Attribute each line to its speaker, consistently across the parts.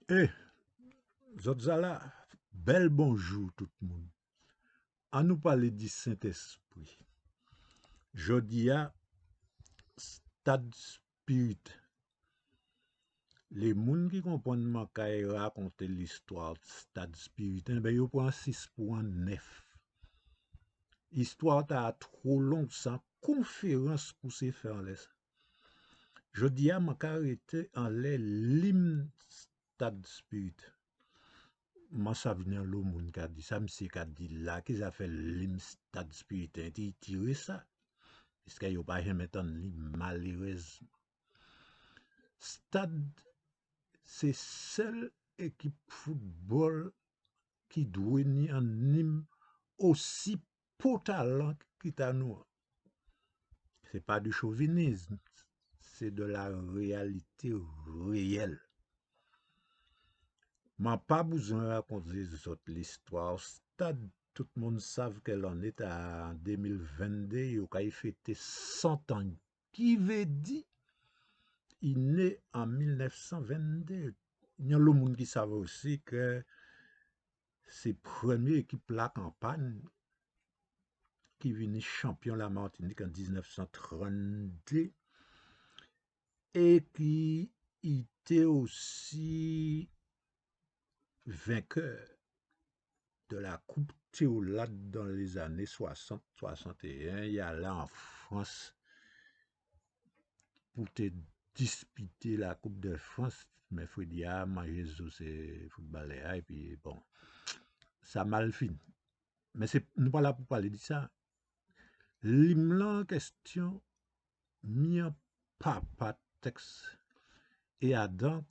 Speaker 1: Eh, Zotzala, bel bonjour tout le monde. À nous parler du Saint-Esprit. Jodia, stade spirit. Les gens qui comprennent ma raconter l'histoire stade spirit, ben yo prend 6.9. Histoire ta trop long sans conférence pour se faire laisser. Jodia m'a arrêté en l'hymne stade spirit. Moi, ça vient le monde qui a dit ça, monsieur qui a dit là, qu'ils a fait l'imstad spiritain, il tire ça. Parce qu'il n'y a pas jamais entendu, malheureusement. Stade, c'est seule équipe football qui doit ni un hymne aussi potalant qui t'a nous. C'est pas du chauvinisme, c'est de la réalité réelle. M'a pas besoin de raconter l'histoire. Stade, tout le monde savent qu'elle en est en 2022, il a fêté 100 ans. Qui veut dire il est né en 1922. Il y a le monde qui savent aussi que c'est la première équipe de la campagne qui est venue champion de la Martinique en 1932 et qui était aussi vainqueur de la Coupe Théolade dans les années 60-61. Il y a là en France pour te disputer la Coupe de France. Mais il faut dire, moi, Jésus, c'est footballeur. Et puis, bon, ça mal fini. Mais nous pas là pour parler de ça. L'hymne en question, mis en papa texte. Et Adam,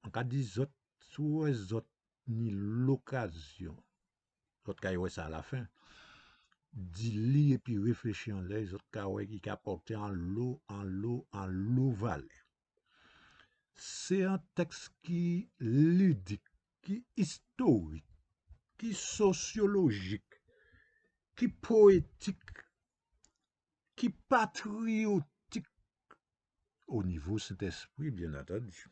Speaker 1: en cas des autres, sous les autres, ni l'occasion. L'autre cas, ouais, ça à la fin. D'y lire et puis réfléchir en les autres cas qui a porté en l'eau vallée. C'est un texte qui ludique, qui historique, qui sociologique, qui poétique, qui patriotique au niveau Saint-Esprit, bien entendu.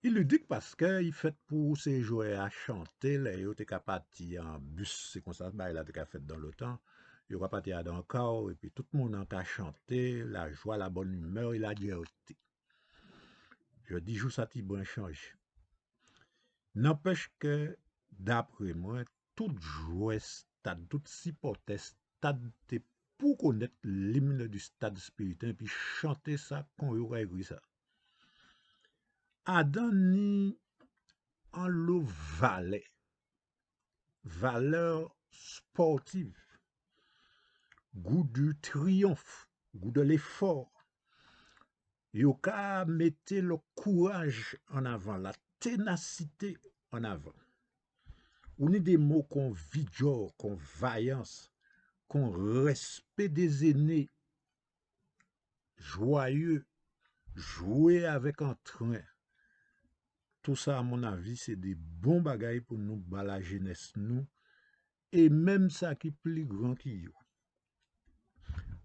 Speaker 1: Il ludique parce qu'il fait pour ces joueurs à chanter, là, il était capable en bus, c'est comme ça, il a fait dans le temps. Il va partir dans le corps, et puis tout le monde a chanté, la joie, la bonne humeur et la gaieté. Je dis, joue ça, t'y bon change. N'empêche que, d'après moi, tout joueur stade, tout supporter stade, t'es pour connaître l'hymne du stade spiritain, puis chanter ça quand il aurait écrit ça. Adam ni en le valet, valeur sportive, goût du triomphe, goût de l'effort. Yo ka mette le courage en avant, la ténacité en avant. On est des mots qu'on vigore, qu'on vaillance, qu'on respect des aînés, joyeux, jouer avec entrain. Tout ça, à mon avis, c'est des bons bagailles pour nous, la jeunesse, nous, et même ça qui est plus grand qui yo.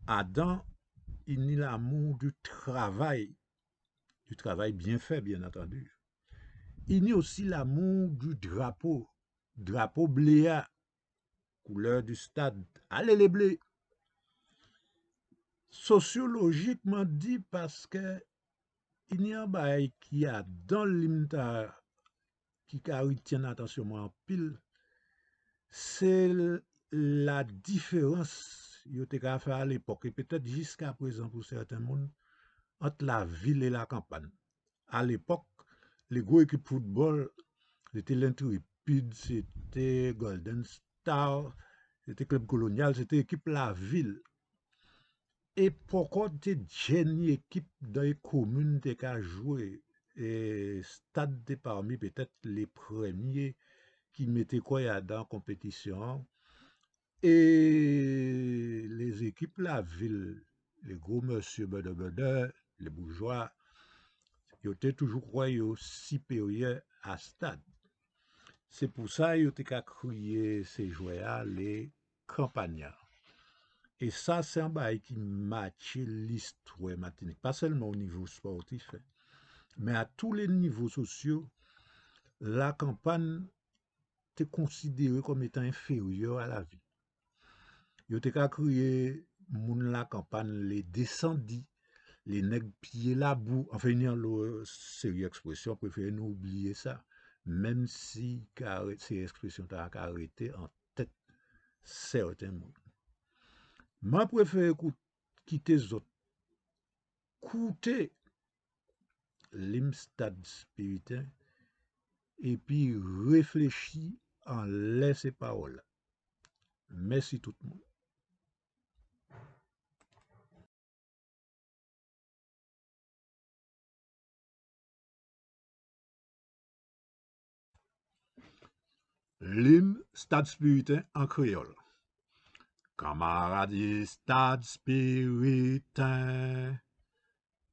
Speaker 1: Adam, il n'y a l'amour du travail bien fait, bien entendu. Il n'y a aussi l'amour du drapeau bléa, couleur du stade. Allez les blés! Sociologiquement dit parce que il y a un bail qui a dans l'hymne qui retient attention en pile, c'est la différence qu'il a fait à l'époque et peut-être jusqu'à présent pour certains monde entre la ville et la campagne. À l'époque, les gros équipes de football, c'était l'Intrépide, c'était Golden Star, c'était Club Colonial, c'était équipe la ville. Et pourquoi tu une équipe dans les communes qui a joué et stade de parmi peut-être les premiers qui mettaient quoi dans la compétition et les équipes la ville, les gros monsieur Bede, les bourgeois, ils étaient toujours quoi supérieurs à stade. C'est pour ça qu'ils ont crié ces joueurs les campagnards. Et ça, c'est un bail qui matche l'histoire matinique, pas seulement au niveau sportif, Mais à tous les niveaux sociaux, la campagne était considérée comme étant inférieure à la ville. Yo te ka kriye moun la campagne, les descendis, les nègres pieds la boue. Enfin, il y a une série d'expressions, préférez nous oublier ça. Même si ces expressions t'ont arrêté en tête certains mots. Moi, préfère quitter autres, écouter l'imstad spiritain et puis réfléchir en laisser parole. Merci tout le monde. L'hymne stade spiritain en créole. Camarades stade spiritain,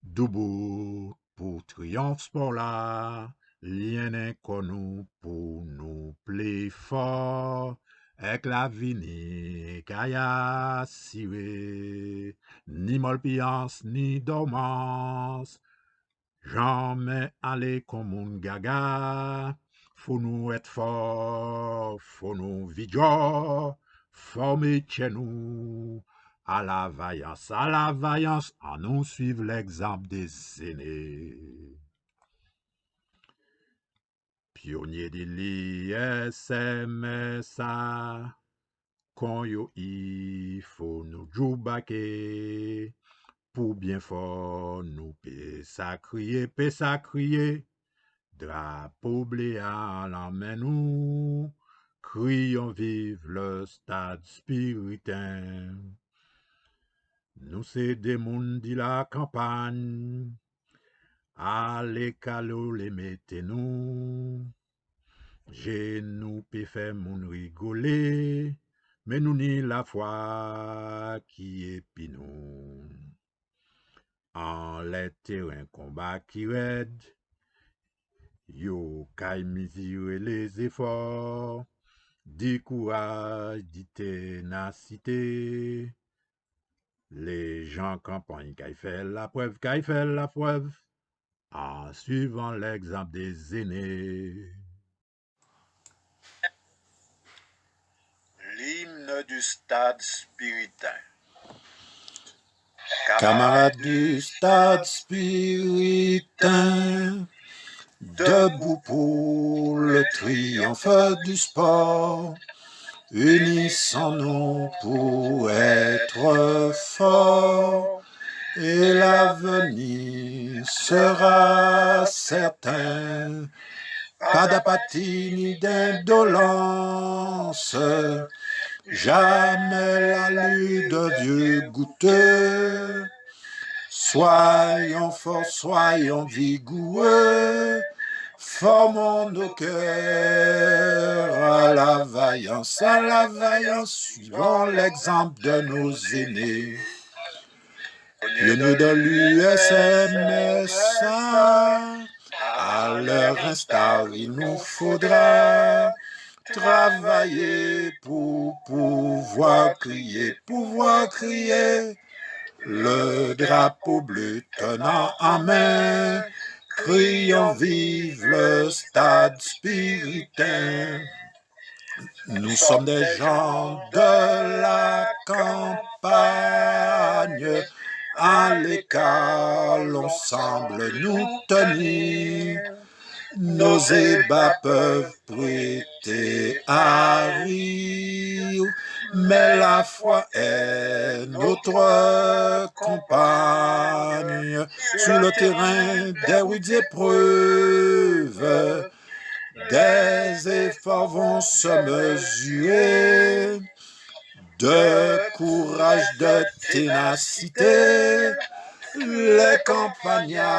Speaker 1: debout pour triomphe sport là, lien inconnu pour nous plus fort, avec la vini kaya siré, ni molpiance ni dormance, jamais aller comme un gaga, faut nous être fort, faut nous vigor, former chez nous, à la vaillance, en nous suivre l'exemple des aînés. Pionnier de l'ISMSA, quand yo il faut nous jouer pour bien fort, nous paie sacrier, drapeau bléant l'emmène nous, crions vive le stade spiritain. Nous c'est des mondes de la campagne, à l'écalo les mettez-nous, j'ai nous peut faire mon rigoler, mais nous ni la foi qui est pinou. En les terrains combat qui raide, yo kay mesurer les efforts, du courage, du ténacité. Les gens campagne qui fait la preuve, en suivant l'exemple des aînés. L'hymne du stade spiritain. Camarades du stade spiritain, debout pour le triomphe du sport, unissons-nous pour être forts, et l'avenir sera certain. Pas d'apathie ni d'indolence, jamais la lutte de vieux goûteux. Soyons forts, soyons vigoureux, formons nos cœurs à la vaillance, suivant l'exemple de nos aînés. Pionniers de l'USMSA, à leur instar, il nous faudra travailler pour pouvoir crier, le drapeau bleu tenant en main, crions vive le stade spiritain. Nous sommes des gens de la campagne, à l'écart l'on semble nous tenir. Nos ébats peuvent prêter à rire, mais la foi est notre compagne. Sur le terrain des rudes épreuves, des efforts vont se mesurer, de courage, de ténacité. Les campagnards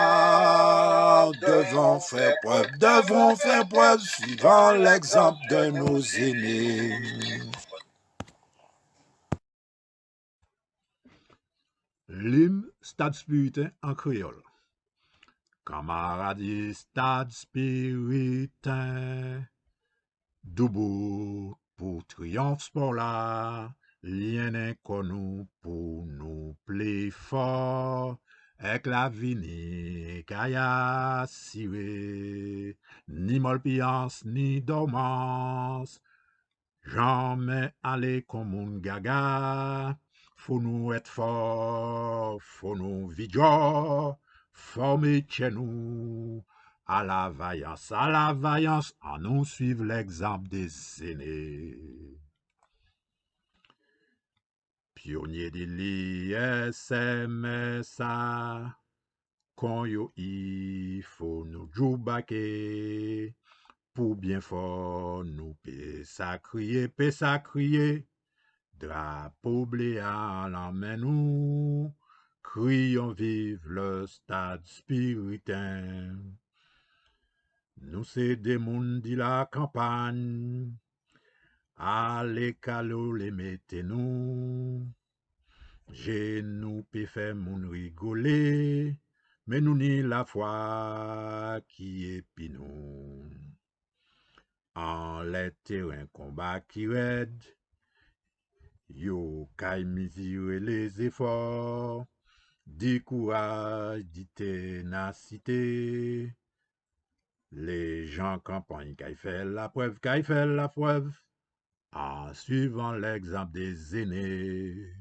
Speaker 1: devront faire preuve, suivant l'exemple de nos aînés. L'hymne stade spiritain en créole. Camarades stade spiritain, debout pour triomphe sport là, lien inconnu pour nous plus fort, Ek la vini kaya sire, ni molpiance ni dormance, jamais aller comme un gaga, faut nous être fort, faut nous vivre, former chez nous, à la vaillance, en nous suivre l'exemple des aînés. Pionnier de l'ISMSA, quand yo il faut nous jouer pour bien fort nous paix crier, drapeau blé à la main nous, crions vive le stade spiritain. Nous c'est des mondes de la campagne, à l'écalo les mettez-nous, j'ai nous peut faire moun rigoler, mais nous ni la foi qui est pinou. En les terrains combat qui raide, yo kay mesurer les efforts, du courage, du ténacité. Les gens campagne qui fait la preuve, en suivant l'exemple des aînés.